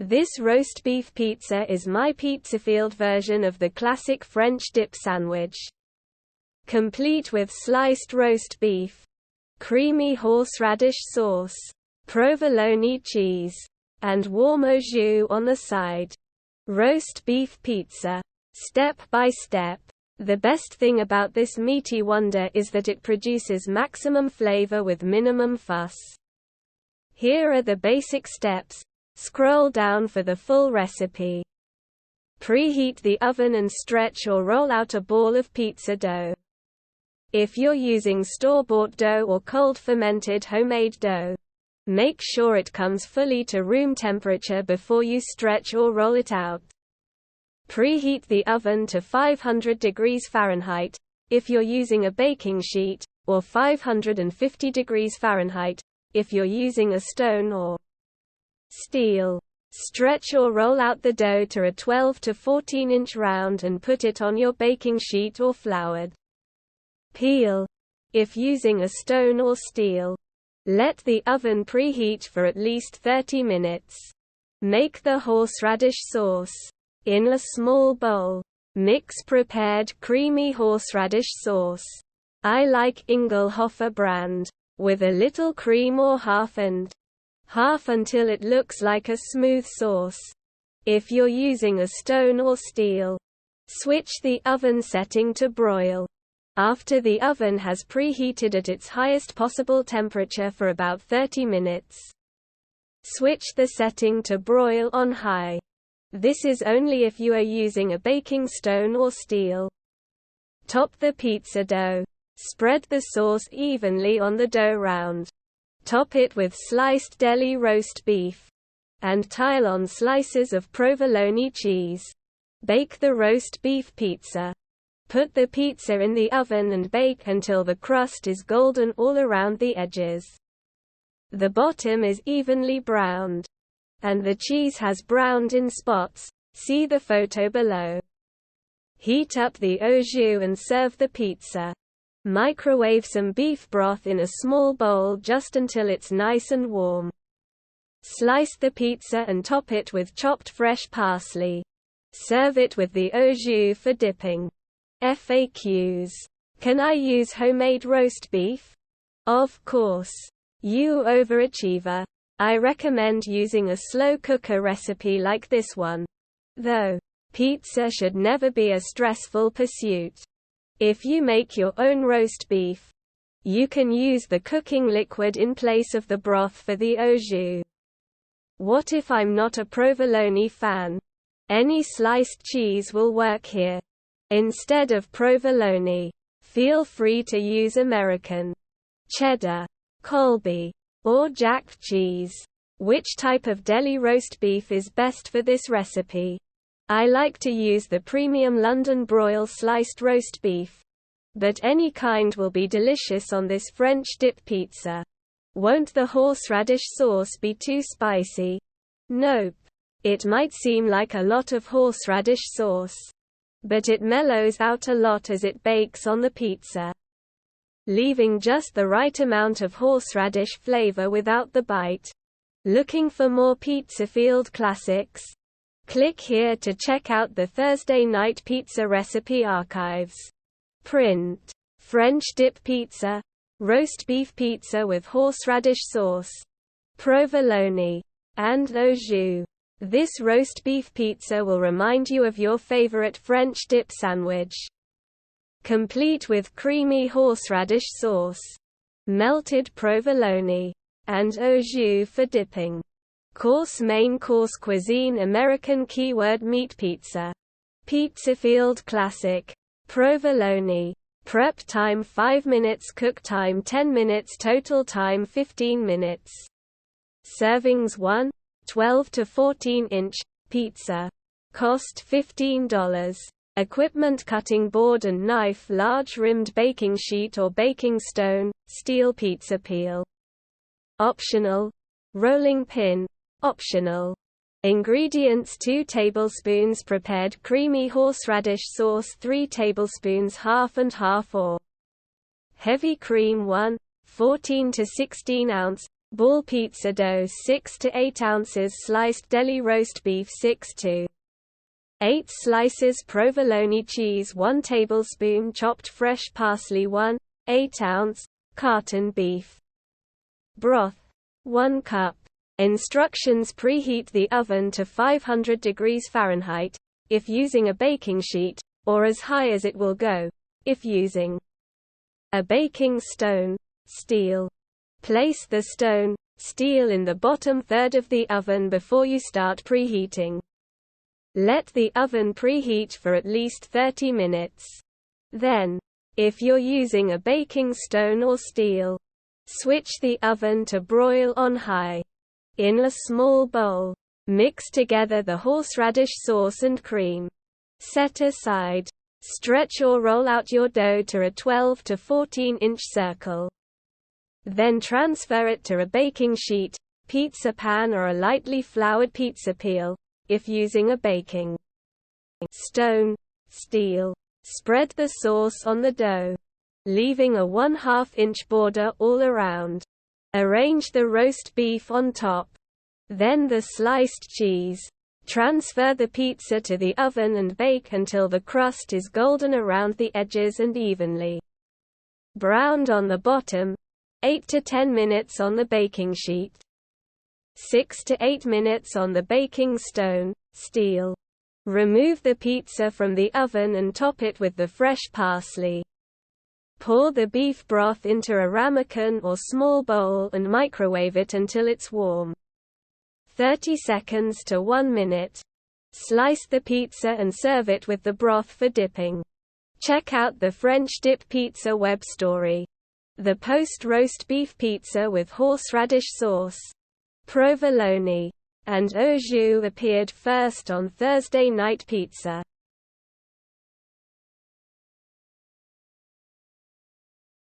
This roast beef pizza is my pizza-field version of the classic French dip sandwich. Complete with sliced roast beef, creamy horseradish sauce, provolone cheese, and warm au jus on the side. Roast beef pizza. Step by step. The best thing about this meaty wonder is that it produces maximum flavor with minimum fuss. Here are the basic steps. Scroll down for the full recipe. Preheat the oven and stretch or roll out a ball of pizza dough. If you're using store-bought dough or cold fermented homemade dough, make sure it comes fully to room temperature before you stretch or roll it out. Preheat the oven to 500 degrees Fahrenheit, if you're using a baking sheet, or 550 degrees Fahrenheit, if you're using a stone or steel. Stretch or roll out the dough to a 12 to 14-inch round and put it on your baking sheet or floured. Peel. If using a stone or steel, let the oven preheat for at least 30 minutes. Make the horseradish sauce. In a small bowl, mix prepared creamy horseradish sauce. I like Ingelhofer brand, with a little cream or half until it looks like a smooth sauce. If you're using a stone or steel, switch the oven setting to broil. After the oven has preheated at its highest possible temperature for about 30 minutes, switch the setting to broil on high. This is only if you are using a baking stone or steel. Top the pizza dough. Spread the sauce evenly on the dough round. Top it with sliced deli roast beef, and tile on slices of provolone cheese. Bake the roast beef pizza. Put the pizza in the oven and bake until the crust is golden all around the edges. The bottom is evenly browned, and the cheese has browned in spots. See the photo below. Heat up the au jus and serve the pizza. Microwave some beef broth in a small bowl just until it's nice and warm. Slice the pizza and top it with chopped fresh parsley. Serve it with the au jus for dipping. FAQs. Can I use homemade roast beef? Of course. You overachiever. I recommend using a slow cooker recipe like this one. Though, pizza should never be a stressful pursuit. If you make your own roast beef, you can use the cooking liquid in place of the broth for the au jus. What if I'm not a provolone fan? Any sliced cheese will work here. Instead of provolone, feel free to use American cheddar, Colby, or jack cheese. Which type of deli roast beef is best for this recipe? I like to use the premium London broil sliced roast beef, but any kind will be delicious on this French dip pizza. Won't the horseradish sauce be too spicy? Nope. It might seem like a lot of horseradish sauce, but it mellows out a lot as it bakes on the pizza, leaving just the right amount of horseradish flavor without the bite. Looking for more Pizza Field classics? Click here to check out the Thursday Night Pizza Recipe Archives. Print. French dip pizza, roast beef pizza with horseradish sauce, provolone, and au jus. This roast beef pizza will remind you of your favorite French dip sandwich. Complete with creamy horseradish sauce, melted provolone, and au jus for dipping. Course Main Course Cuisine American Keyword Meat Pizza. Pizza Field Classic. Provolone. Prep time 5 minutes, cook time 10 minutes, total time 15 minutes. Servings 1. 12 to 14-inch pizza. Cost $15. Equipment: cutting board and knife, large rimmed baking sheet or baking stone, steel pizza peel. Optional. Rolling pin. Optional. Ingredients: 2 tablespoons prepared creamy horseradish sauce, 3 tablespoons half and half or heavy cream, 1 14 to 16 ounce Ball pizza dough 6 to 8 ounces, sliced deli roast beef 6 to 8 slices, provolone cheese 1 tablespoon, chopped fresh parsley 1, 8-ounce, carton beef broth 1 cup. Instructions: preheat the oven to 500 degrees Fahrenheit, if using a baking sheet, or as high as it will go, if using a baking stone, steel. Place the stone, steel in the bottom third of the oven before you start preheating. Let the oven preheat for at least 30 minutes. Then, if you're using a baking stone or steel, switch the oven to broil on high. In a small bowl, mix together the horseradish sauce and cream. Set aside. Stretch or roll out your dough to a 12 to 14-inch circle. Then transfer it to a baking sheet, pizza pan, or a lightly floured pizza peel, if using a baking stone, steel. Spread the sauce on the dough, leaving a 1/2-inch border all around. Arrange the roast beef on top. Then the sliced cheese. Transfer the pizza to the oven and bake until the crust is golden around the edges and evenly browned on the bottom. 8 to 10 minutes on the baking sheet. 6 to 8 minutes on the baking stone, steel. Remove the pizza from the oven and top it with the fresh parsley. Pour the beef broth into a ramekin or small bowl and microwave it until it's warm. 30 seconds to 1 minute. Slice the pizza and serve it with the broth for dipping. Check out the French dip pizza web story. The post-roast beef pizza with horseradish sauce, provolone, and au jus appeared first on Thursday Night Pizza.